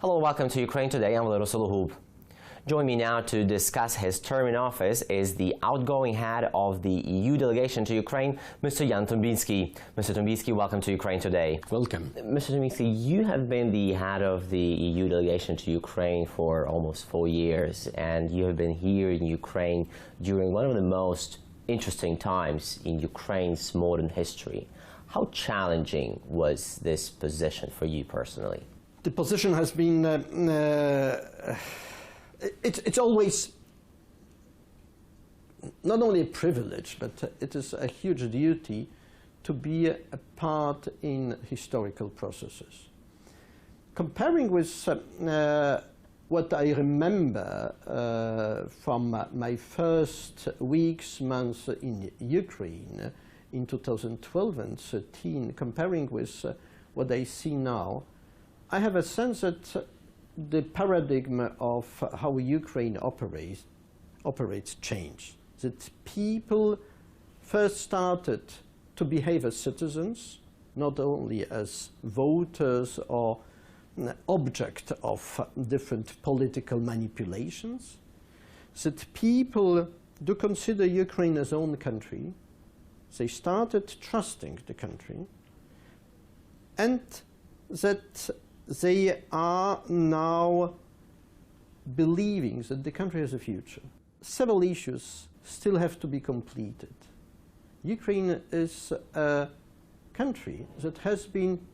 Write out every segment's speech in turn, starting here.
Hello, welcome to Ukraine Today. I'm Valery Solokhub. Join me now to discuss his term in office is the outgoing head of the EU delegation to Ukraine, Mr. Tombinski. Mr. Tombinski, welcome to Ukraine Today. Welcome. Mr. Tombinski, you have been the head of the EU delegation to Ukraine for almost 4 years, and you have been here in Ukraine during one of the most interesting times in Ukraine's modern history. How challenging was this position for you personally? The position has been, it's always not only a privilege, but it is a huge duty to be a part in historical processes. Comparing with what I remember from my first weeks, months in Ukraine in 2012 and 2013, comparing with what I see now, I have a sense that the paradigm of how Ukraine operates changed. That people first started to behave as citizens, not only as voters or object of different political manipulations. That people do consider Ukraine as own country. They started trusting the country, and that they are now believing that the country has a future. Several issues still have to be completed. Ukraine is a country that has been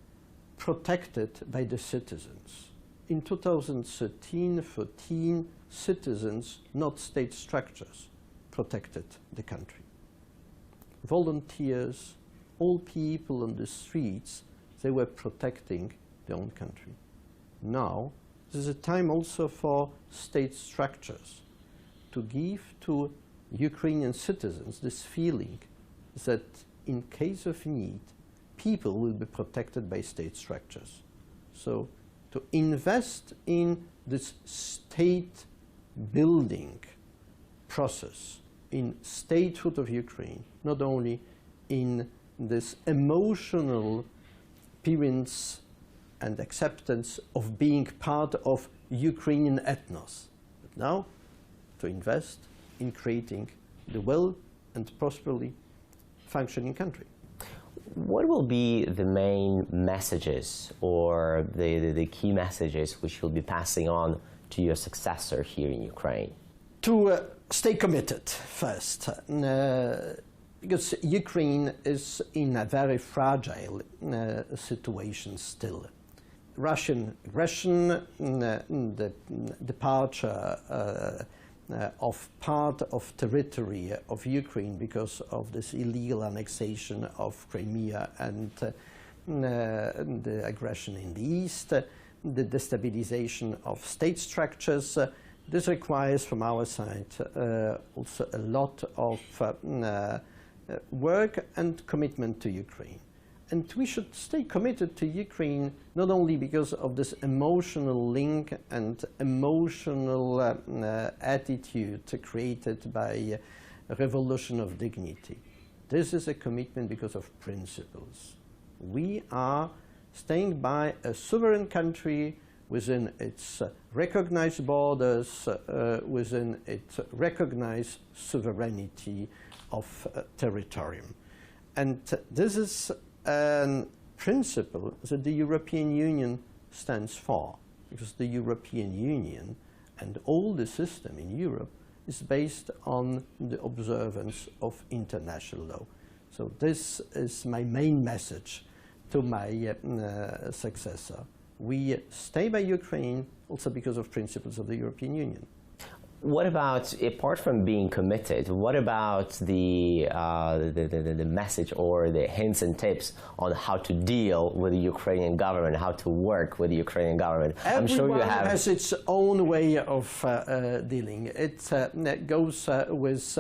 protected by the citizens. In 2013-14, citizens, not state structures, protected the country. Volunteers, all people on the streets, they were protecting their own country. Now, this is a time also for state structures to give to Ukrainian citizens this feeling that in case of need, people will be protected by state structures. So, to invest in this state building process, in statehood of Ukraine, not only in this emotional experience and acceptance of being part of Ukrainian ethnos, but now to invest in creating the well and prosperly functioning country. What will be the main messages or the key messages which you'll be passing on to your successor here in Ukraine? To stay committed first, because Ukraine is in a very fragile situation still. Russian aggression, the departure of part of territory of Ukraine because of this illegal annexation of Crimea and the aggression in the east, the destabilization of state structures. This requires from our side also a lot of work and commitment to Ukraine. And we should stay committed to Ukraine not only because of this emotional link and emotional attitude created by a revolution of dignity. This is a commitment because of principles. We are staying by a sovereign country within its recognized borders, within its recognized sovereignty of territorium. And this is a principle that the European Union stands for, because the European Union and all the system in Europe is based on the observance of international law. So this is my main message to my successor. We stay by Ukraine also because of principles of the European Union. What about, apart from being committed, what about the message or the hints and tips on how to deal with the Ukrainian government, how to work with the Ukrainian government? I'm sure you have. Has its own way of dealing. It goes with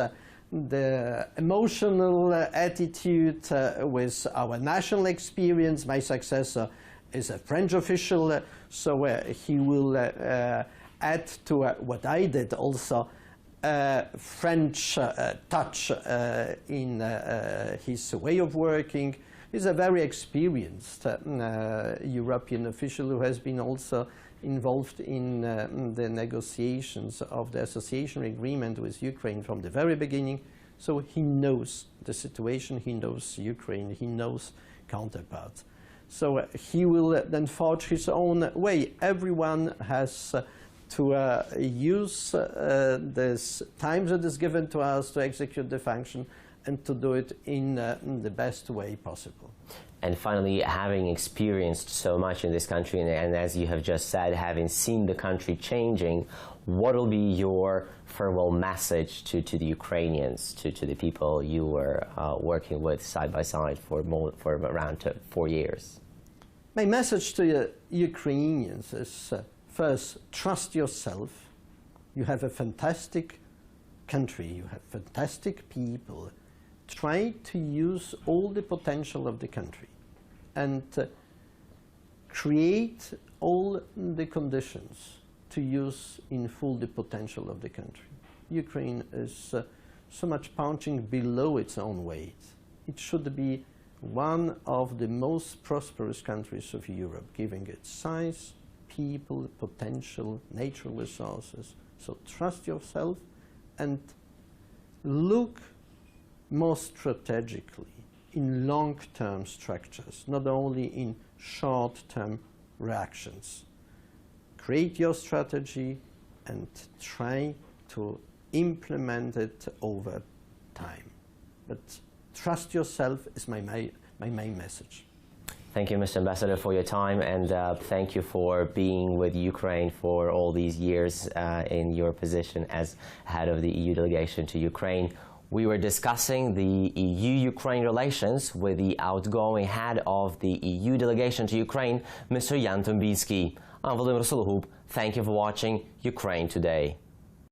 the emotional attitude, with our national experience. My successor is a French official, so he will add to what I did also French touch in his way of working. He's a very experienced European official who has been also involved in the negotiations of the association agreement with Ukraine from the very beginning. So he knows the situation, he knows Ukraine, he knows counterparts. So he will then forge his own way. Everyone has to use this time that is given to us to execute the function and to do it in the best way possible. And finally, having experienced so much in this country, and as you have just said, having seen the country changing, what will be your farewell message to the Ukrainians, to the people you were working with side by side for around 4 years? My message to the Ukrainians is, first, trust yourself. You have a fantastic country, you have fantastic people. Try to use all the potential of the country and create all the conditions to use in full the potential of the country. Ukraine is so much punching below its own weight. It should be one of the most prosperous countries of Europe, giving its size, people, potential, natural resources. So trust yourself and look more strategically in long-term structures, not only in short-term reactions. Create your strategy and try to implement it over time. But trust yourself is my main message. Thank you, Mr. Ambassador, for your time, and thank you for being with Ukraine for all these years in your position as head of the EU delegation to Ukraine. We were discussing the EU-Ukraine relations with the outgoing head of the EU delegation to Ukraine, Mr. Jan Tombinski. I'm Volodymyr Solokhub. Thank you for watching Ukraine Today.